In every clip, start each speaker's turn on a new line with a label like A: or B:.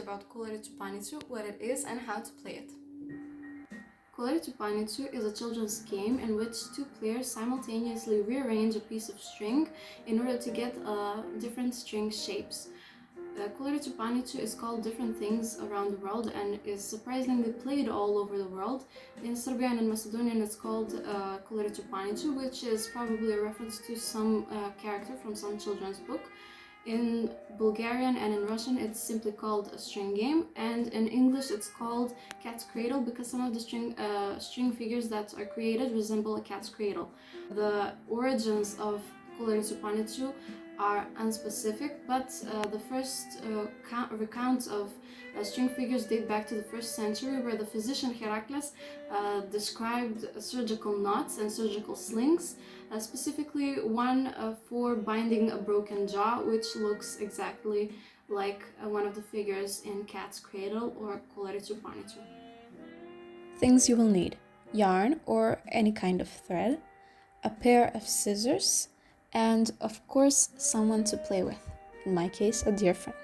A: about Kolaricu Panicu, what it is, and how to play it. Kolaricu Panicu is a children's game in which two players simultaneously rearrange a piece of string in order to get different string shapes. Kolaricu Panicu is called different things around the world and is surprisingly played all over the world. In Serbia and in Macedonia it's called Kolaricu Panicu, which is probably a reference to some character from some children's book. In Bulgarian and in Russian it's simply called a string game, and in English it's called cat's cradle because some of the string figures that are created resemble a cat's cradle. The origins of Kolaricu Panicu are unspecific, but the first recounts of string figures date back to the 1st century, where the physician Heracles described surgical knots and surgical slings, specifically one for binding a broken jaw, which looks exactly like one of the figures in Cat's Cradle or Kolaricu Panicu.
B: Things you will need: yarn or any kind of thread, a pair of scissors, and of course someone to play with, in my case a dear friend.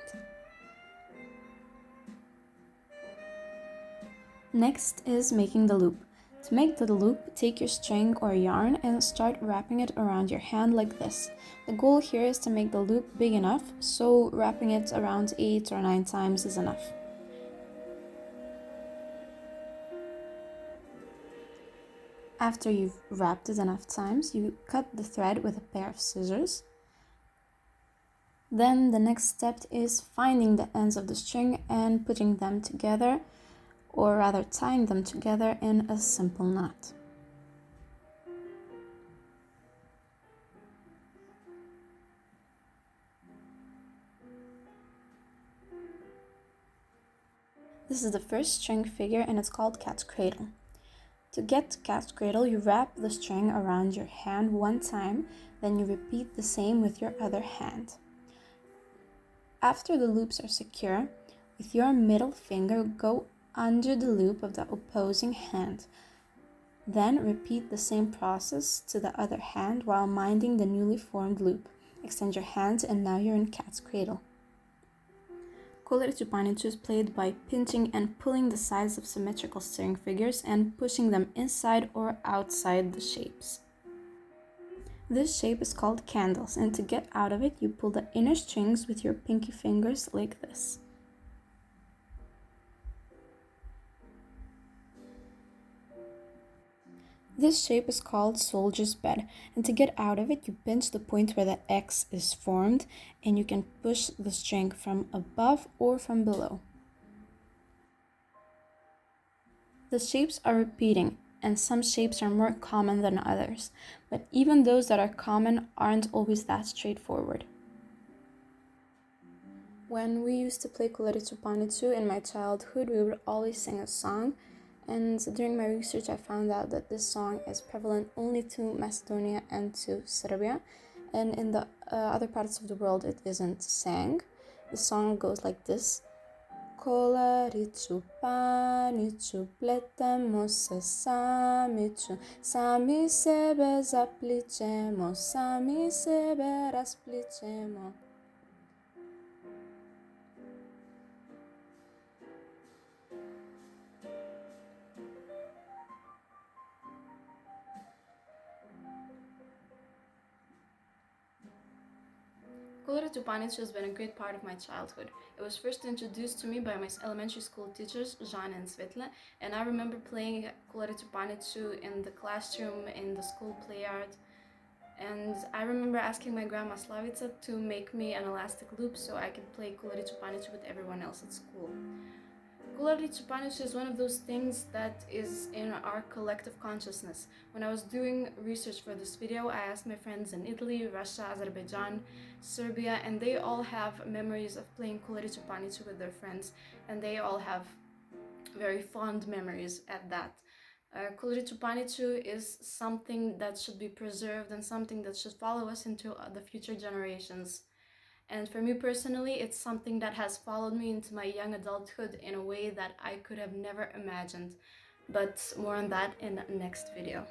B: Next is making the loop. To make the loop, take your string or yarn and start wrapping it around your hand like this. The goal here is to make the loop big enough, so wrapping it around 8 or 9 times is enough. After you've wrapped it enough times, you cut the thread with a pair of scissors. Then the next step is finding the ends of the string and putting them together, or rather tying them together in a simple knot. This is the first string figure and it's called Cat's Cradle. To get to Cat's Cradle, you wrap the string around your hand one time, then you repeat the same with your other hand. After the loops are secure, with your middle finger go under the loop of the opposing hand. Then repeat the same process to the other hand while minding the newly formed loop. Extend your hands and now you're in Cat's Cradle. Kolaricu Panicu is played by pinching and pulling the sides of symmetrical string figures and pushing them inside or outside the shapes. This shape is called candles, and to get out of it you pull the inner strings with your pinky fingers like this. This shape is called soldier's bed, and to get out of it you pinch the point where the X is formed and you can push the string from above or from below. The shapes are repeating, and some shapes are more common than others, but even those that are common aren't always that straightforward. When we used to play Kolaricu Panicu in my childhood, we would always sing a song. And during my research, I found out that this song is prevalent only to Macedonia and to Serbia, and in the other parts of the world it isn't sang. The song goes like this: Kolaricu Panicu, pletemo se samiču, sami sebe zapličemo, sami sebe raspličemo.
A: Kolaricu Panicu has been a great part of my childhood. It was first introduced to me by my elementary school teachers, Jean and Svetle, and I remember playing Kolaricu Panicu in the classroom, in the school play yard. And I remember asking my grandma Slavica to make me an elastic loop so I could play Kolaricu Panicu with everyone else at school. Kolaricu Panicu is one of those things that is in our collective consciousness. When I was doing research for this video, I asked my friends in Italy, Russia, Azerbaijan, Serbia, and they all have memories of playing Kolaricu Panicu with their friends, and they all have very fond memories at that. Kolaricu Panicu is something that should be preserved and something that should follow us into the future generations. And for me personally, it's something that has followed me into my young adulthood in a way that I could have never imagined. But more on that in the next video.